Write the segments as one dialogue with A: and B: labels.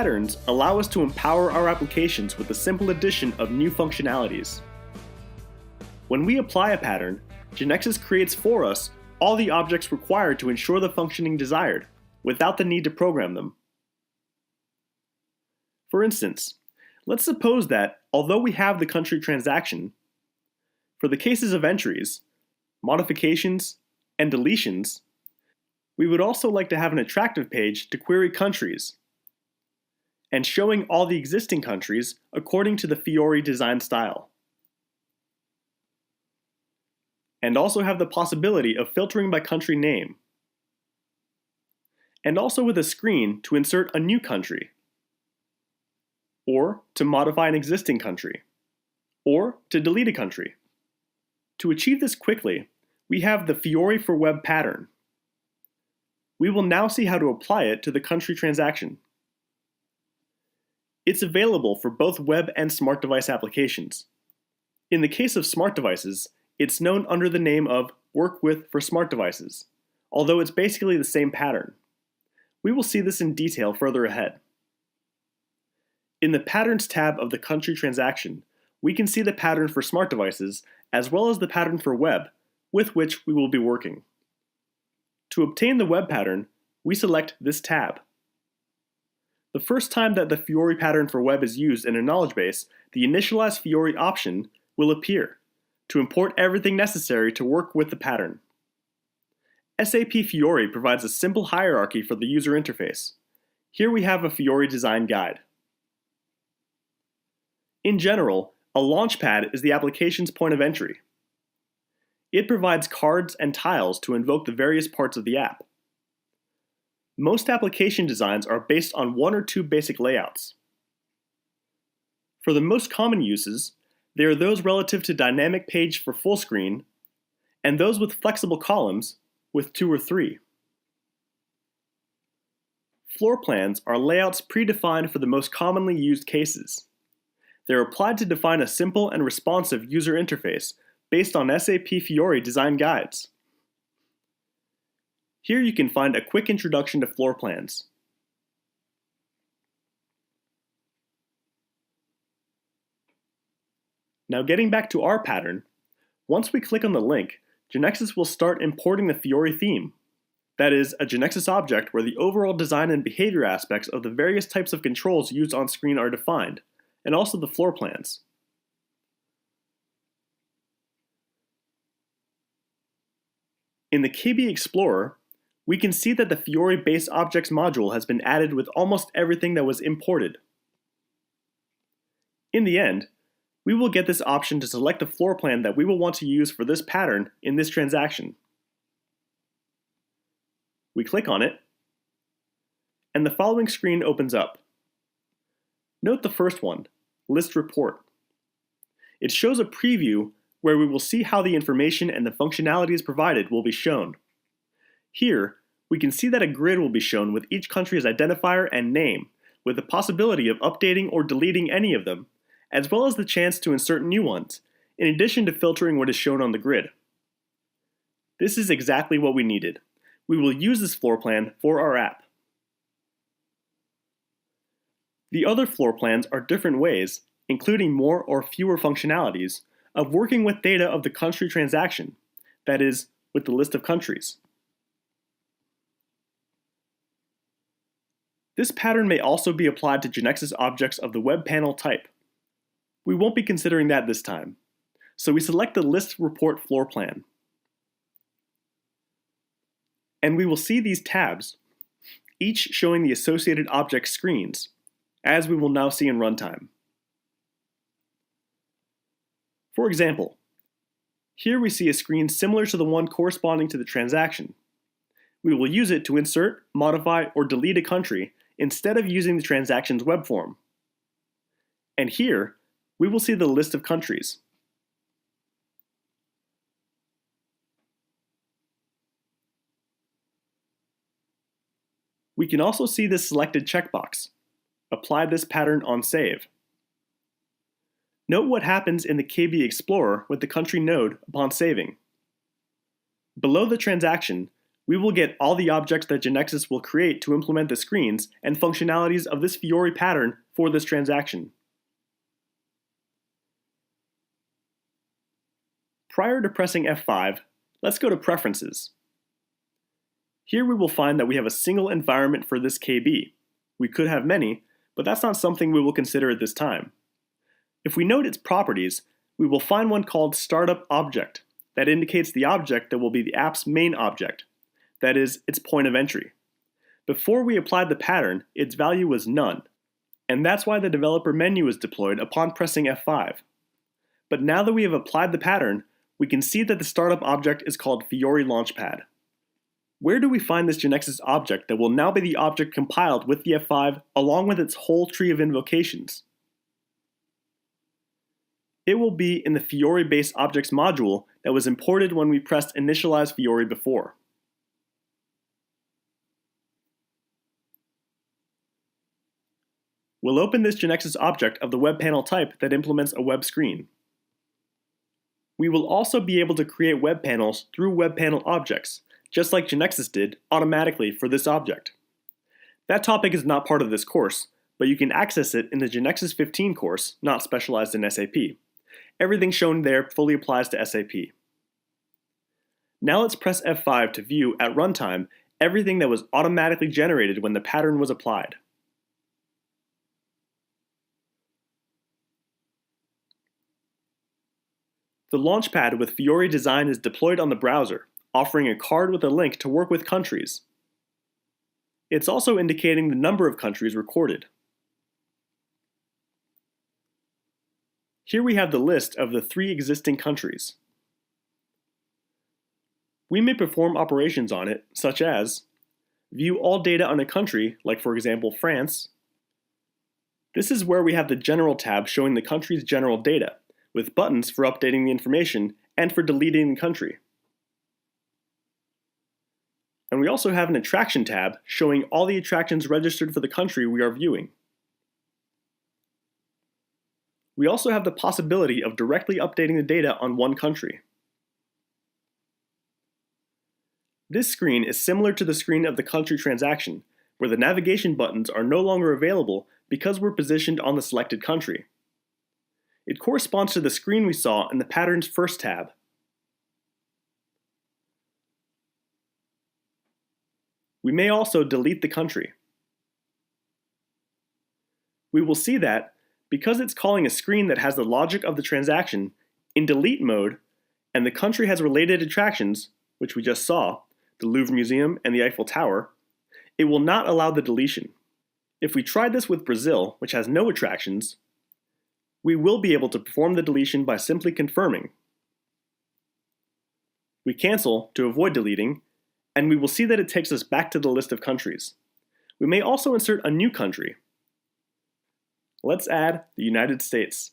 A: patterns allow us to empower our applications with the simple addition of new functionalities. When we apply a pattern, GeneXus creates for us all the objects required to ensure the functioning desired, without the need to program them. For instance, let's suppose that, although we have the country transaction, for the cases of entries, modifications, and deletions, we would also like to have an attractive page to query countries, and showing all the existing countries according to the Fiori design style. And also have the possibility of filtering by country name. And also with a screen to insert a new country, or to modify an existing country, or to delete a country. To achieve this quickly, we have the Fiori for Web pattern. We will now see how to apply it to the country transaction. It's available for both web and smart device applications. In the case of smart devices, it's known under the name of Work With for Smart Devices, although it's basically the same pattern. We will see this in detail further ahead. In the Patterns tab of the country transaction, we can see the pattern for smart devices as well as the pattern for web, with which we will be working. To obtain the web pattern, we select this tab. The first time that the Fiori pattern for web is used in a knowledge base, the Initialize Fiori option will appear to import everything necessary to work with the pattern. SAP Fiori provides a simple hierarchy for the user interface. Here we have a Fiori design guide. In general, a launchpad is the application's point of entry. It provides cards and tiles to invoke the various parts of the app. Most application designs are based on one or two basic layouts. For the most common uses, there are those relative to dynamic page for full screen, and those with flexible columns with 2 or 3. Floor plans are layouts predefined for the most commonly used cases. They're applied to define a simple and responsive user interface based on SAP Fiori design guides. Here you can find a quick introduction to floor plans. Now getting back to our pattern, once we click on the link, GeneXus will start importing the Fiori theme. That is, a GeneXus object where the overall design and behavior aspects of the various types of controls used on screen are defined, and also the floor plans. In the KB Explorer, we can see that the Fiori Base Objects module has been added with almost everything that was imported. In the end, we will get this option to select the floor plan that we will want to use for this pattern in this transaction. We click on it, and the following screen opens up. Note the first one, List Report. It shows a preview where we will see how the information and the functionalities provided will be shown. Here, we can see that a grid will be shown with each country's identifier and name, with the possibility of updating or deleting any of them, as well as the chance to insert new ones, in addition to filtering what is shown on the grid. This is exactly what we needed. We will use this floor plan for our app. The other floor plans are different ways, including more or fewer functionalities, of working with data of the country transaction, that is, with the list of countries. This pattern may also be applied to GeneXus objects of the web panel type. We won't be considering that this time, so we select the List Report floor plan. And we will see these tabs, each showing the associated object screens, as we will now see in runtime. For example, here we see a screen similar to the one corresponding to the transaction. We will use it to insert, modify, or delete a country instead of using the transaction's web form. And here, we will see the list of countries. We can also see this selected checkbox, Apply this pattern on save. Note what happens in the KB Explorer with the country node upon saving. Below the transaction, We will get all the objects that GeneXus will create to implement the screens and functionalities of this Fiori pattern for this transaction. Prior to pressing F5, let's go to Preferences. Here we will find that we have a single environment for this KB. We could have many, but that's not something we will consider at this time. If we note its properties, we will find one called Startup Object that indicates the object that will be the app's main object, that is, its point of entry. Before we applied the pattern, its value was none, and that's why the developer menu is deployed upon pressing F5. But now that we have applied the pattern, we can see that the startup object is called FioriLaunchpad. Where do we find this GeneXus object that will now be the object compiled with the F5 along with its whole tree of invocations? It will be in the Fiori base objects module that was imported when we pressed Initialize Fiori before. We'll open this GeneXus object of the web panel type that implements a web screen. We will also be able to create web panels through web panel objects, just like GeneXus did automatically for this object. That topic is not part of this course, but you can access it in the GeneXus 15 course, not specialized in SAP. Everything shown there fully applies to SAP. Now let's press F5 to view at runtime everything that was automatically generated when the pattern was applied. The Launchpad with Fiori design is deployed on the browser, offering a card with a link to work with countries. It's also indicating the number of countries recorded. Here we have the list of the 3 existing countries. We may perform operations on it, such as view all data on a country, like for example France. This is where we have the General tab showing the country's general data, with buttons for updating the information and for deleting the country. And we also have an Attraction tab showing all the attractions registered for the country we are viewing. We also have the possibility of directly updating the data on one country. This screen is similar to the screen of the country transaction, where the navigation buttons are no longer available because we're positioned on the selected country. It corresponds to the screen we saw in the Pattern's first tab. We may also delete the country. We will see that, because it's calling a screen that has the logic of the transaction, in delete mode, and the country has related attractions, which we just saw, the Louvre Museum and the Eiffel Tower, it will not allow the deletion. If we tried this with Brazil, which has no attractions, we will be able to perform the deletion by simply confirming. We cancel to avoid deleting, and we will see that it takes us back to the list of countries. We may also insert a new country. Let's add the United States.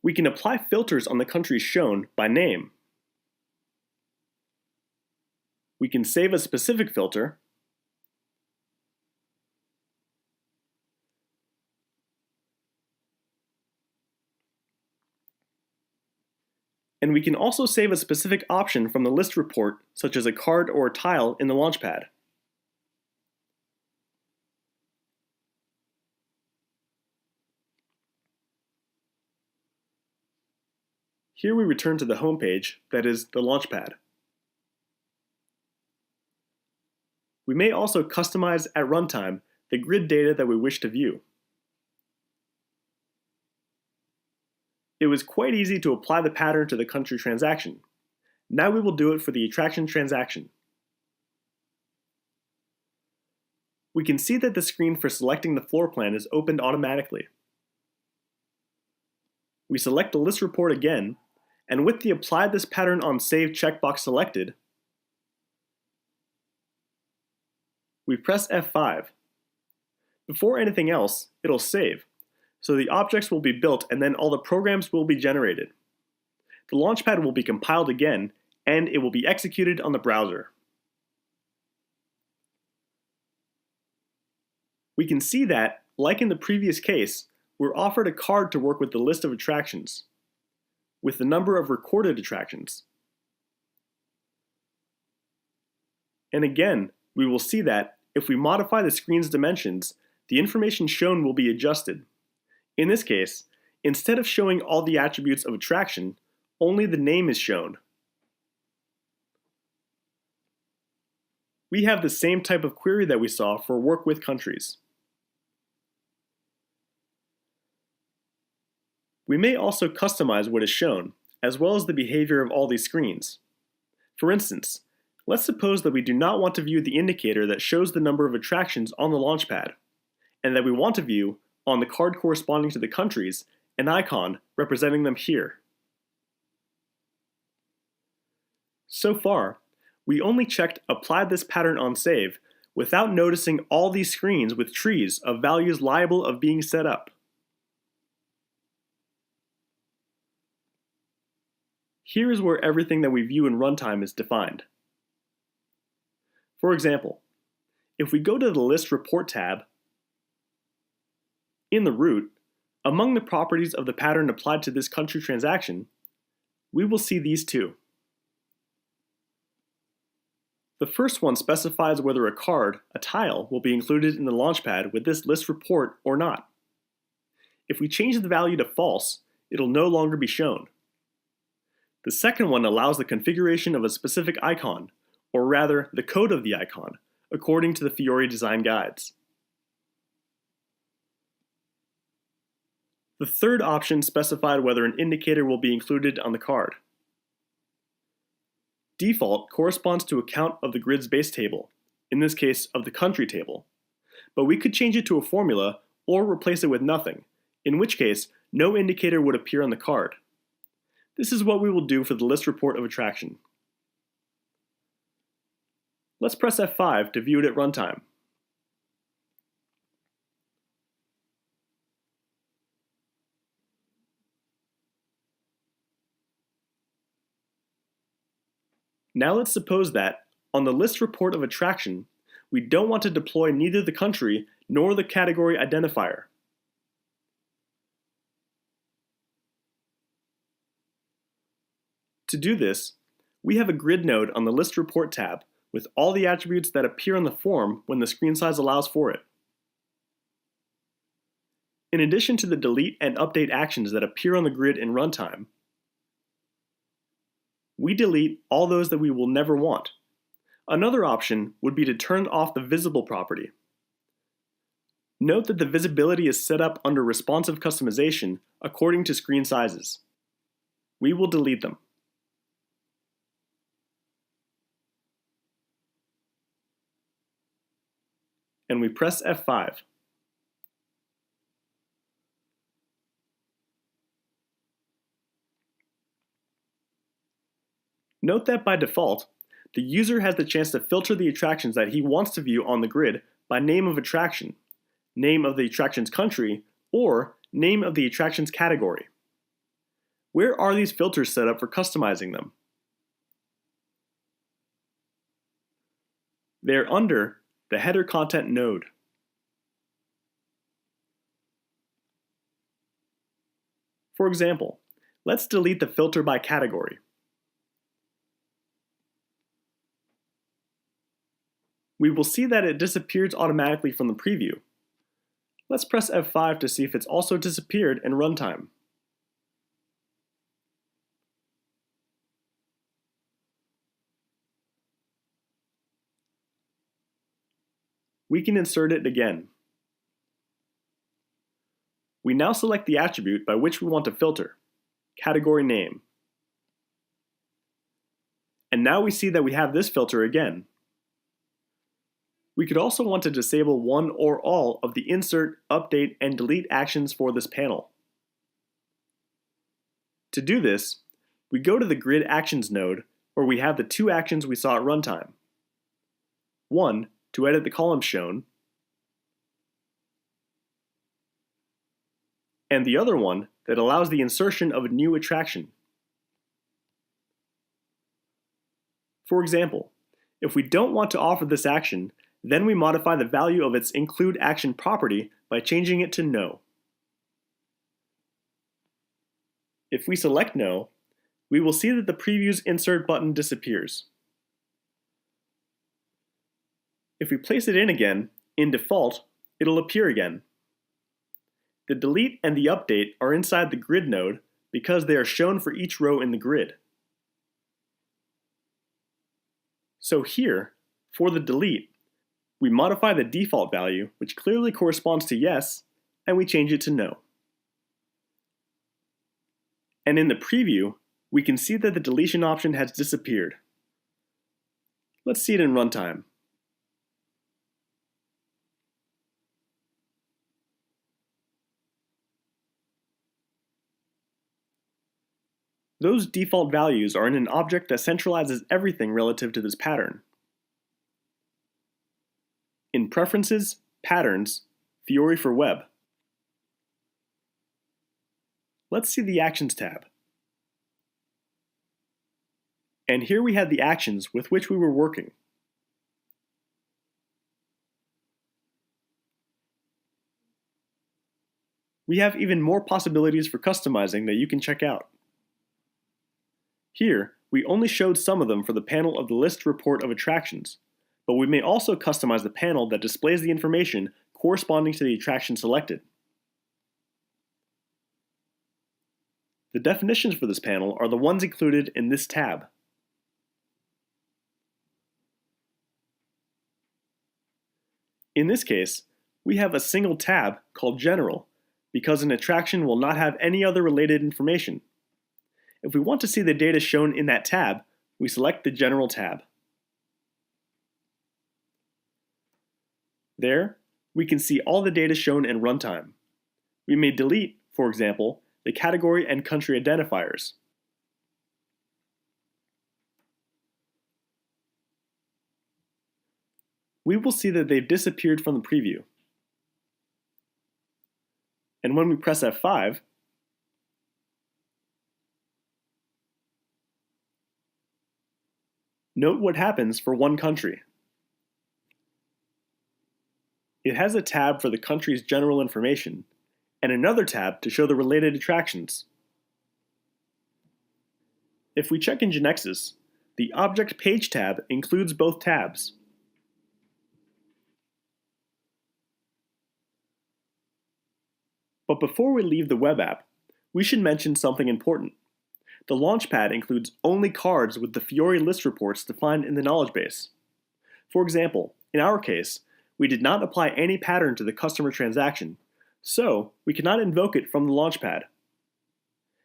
A: We can apply filters on the countries shown by name. We can save a specific filter, and we can also save a specific option from the list report, such as a card or a tile in the Launchpad. Here we return to the home page, that is, the Launchpad. We may also customize at runtime the grid data that we wish to view. It was quite easy to apply the pattern to the country transaction. Now we will do it for the attraction transaction. We can see that the screen for selecting the floor plan is opened automatically. We select the list report again, and with the Apply this pattern on Save checkbox selected, we press F5. Before anything else, it'll save. So the objects will be built and then all the programs will be generated. The Launchpad will be compiled again and it will be executed on the browser. We can see that, like in the previous case, we're offered a card to work with the list of attractions. with the number of recorded attractions. And again, we will see that if we modify the screen's dimensions, the information shown will be adjusted. In this case, instead of showing all the attributes of attraction, only the name is shown. We have the same type of query that we saw for work with countries. We may also customize what is shown, as well as the behavior of all these screens. For instance, let's suppose that we do not want to view the indicator that shows the number of attractions on the Launchpad, and that we want to view, on the card corresponding to the countries, an icon representing them here. So far, we only checked Apply this pattern on save without noticing all these screens with trees of values liable of being set up. Here is where everything that we view in runtime is defined. For example, if we go to the List Report tab, in the root, among the properties of the pattern applied to this country transaction, we will see these two. The first one specifies whether a card, a tile, will be included in the Launchpad with this list report or not. If we change the value to false, it'll no longer be shown. The second one allows the configuration of a specific icon, or rather, the code of the icon, according to the Fiori design guides. The third option specified whether an indicator will be included on the card. Default corresponds to a count of the grid's base table, in this case of the country table, but we could change it to a formula or replace it with nothing, in which case no indicator would appear on the card. This is what we will do for the list report of attraction. Let's press F5 to view it at runtime. Now let's suppose that, on the list report of attraction, we don't want to deploy neither the country nor the category identifier. To do this, we have a grid node on the List Report tab with all the attributes that appear on the form when the screen size allows for it. In addition to the delete and update actions that appear on the grid in runtime, we delete all those that we will never want. Another option would be to turn off the visible property. Note that the visibility is set up under responsive customization according to screen sizes. We will delete them. And we press F5. Note that by default, the user has the chance to filter the attractions that he wants to view on the grid by name of attraction, name of the attraction's country, or name of the attraction's category. Where are these filters set up for customizing them? They are under the header content node. For example, let's delete the filter by category. We will see that it disappears automatically from the preview. Let's press F5 to see if it's also disappeared in runtime. We can insert it again. We now select the attribute by which we want to filter, category name. And now we see that we have this filter again. We could also want to disable one or all of the insert, update, and delete actions for this panel. To do this, we go to the Grid Actions node where we have the two actions we saw at runtime. One, to edit the columns shown, and the other one that allows the insertion of a new attraction. For example, if we don't want to offer this action, then we modify the value of its include action property by changing it to no. If we select no, we will see that the Preview's Insert button disappears. If we place it in again, in default, it'll appear again. The delete and the update are inside the grid node because they are shown for each row in the grid. So here, for the delete, we modify the default value, which clearly corresponds to yes, and we change it to no. And in the preview, we can see that the deletion option has disappeared. Let's see it in runtime. Those default values are in an object that centralizes everything relative to this pattern. In Preferences, Patterns, Fiori for Web. Let's see the Actions tab. And here we have the actions with which we were working. We have even more possibilities for customizing that you can check out. Here, we only showed some of them for the panel of the list report of attractions, but we may also customize the panel that displays the information corresponding to the attraction selected. The definitions for this panel are the ones included in this tab. In this case, we have a single tab called General because an attraction will not have any other related information. If we want to see the data shown in that tab, we select the General tab. There, we can see all the data shown in runtime. We may delete, for example, the category and country identifiers. We will see that they've disappeared from the preview. And when we press F5, note what happens for one country. It has a tab for the country's general information, and another tab to show the related attractions. If we check in GeneXus, the Object Page tab includes both tabs. But before we leave the web app, we should mention something important. The Launchpad includes only cards with the Fiori list reports defined in the knowledge base. For example, in our case, we did not apply any pattern to the customer transaction, so we cannot invoke it from the Launchpad.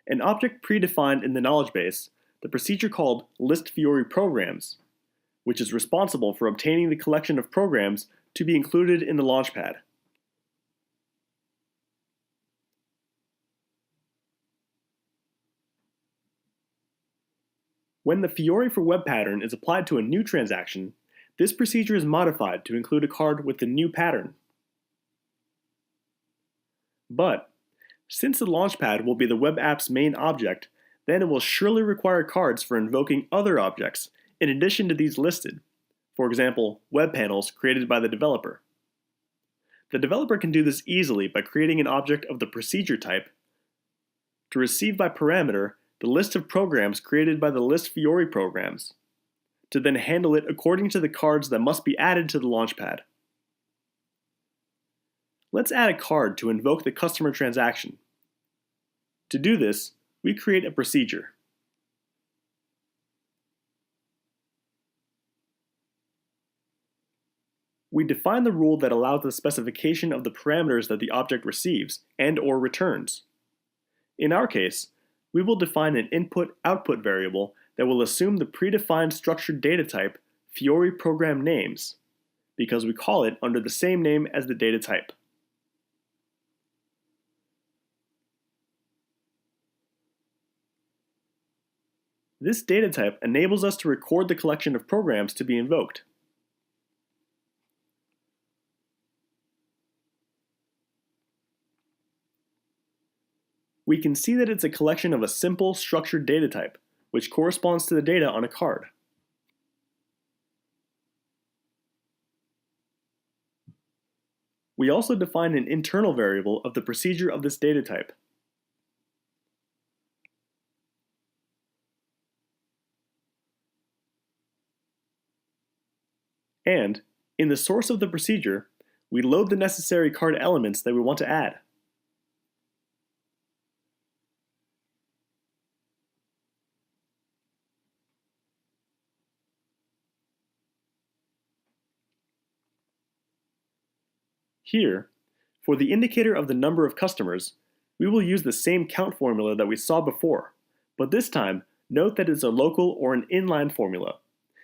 A: An object predefined in the knowledge base, the procedure called listFioriPrograms, which is responsible for obtaining the collection of programs to be included in the Launchpad. When the Fiori for Web pattern is applied to a new transaction, this procedure is modified to include a card with the new pattern. But, since the Launchpad will be the web app's main object, then it will surely require cards for invoking other objects in addition to these listed, for example, web panels created by the developer. The developer can do this easily by creating an object of the procedure type to receive by parameter the list of programs created by the listFioriPrograms, to then handle it according to the cards that must be added to the Launchpad. Let's add a card to invoke the customer transaction. To do this, we create a procedure. We define the rule that allows the specification of the parameters that the object receives and/or returns. In our case, we will define an input-output variable that will assume the predefined structured data type Fiori program names, because we call it under the same name as the data type. This data type enables us to record the collection of programs to be invoked. We can see that it's a collection of a simple structured data type, which corresponds to the data on a card. We also define an internal variable of the procedure of this data type. And, in the source of the procedure, we load the necessary card elements that we want to add. Here, for the indicator of the number of customers, we will use the same count formula that we saw before, but this time, note that it's a local or an inline formula.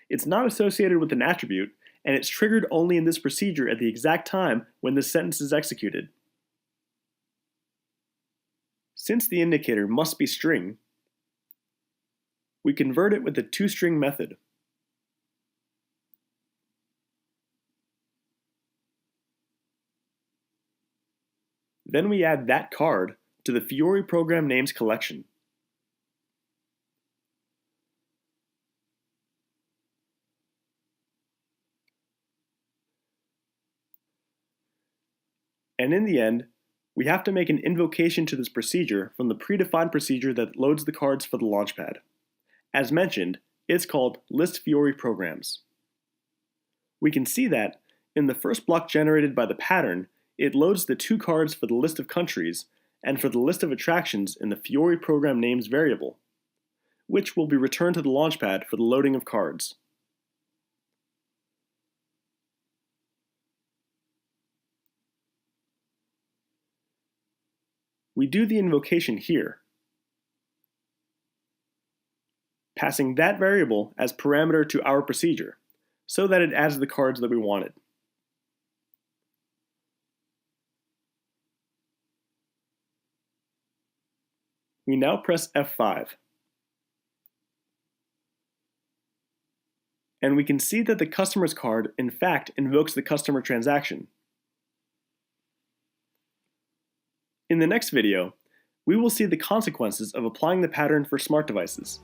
A: It's not associated with an attribute, and it's triggered only in this procedure at the exact time when this sentence is executed. Since the indicator must be string, we convert it with the toString method. Then we add that card to the Fiori program names collection. And in the end, we have to make an invocation to this procedure from the predefined procedure that loads the cards for the Launchpad. As mentioned, it's called listFioriPrograms. We can see that, in the first block generated by the pattern, it loads the two cards for the list of countries and for the list of attractions in the Fiori program names variable, which will be returned to the Launchpad for the loading of cards. We do the invocation here, passing that variable as parameter to our procedure, so that it adds the cards that we wanted. We now press F5. And we can see that the customer's card in fact invokes the customer transaction. In the next video, we will see the consequences of applying the pattern for smart devices.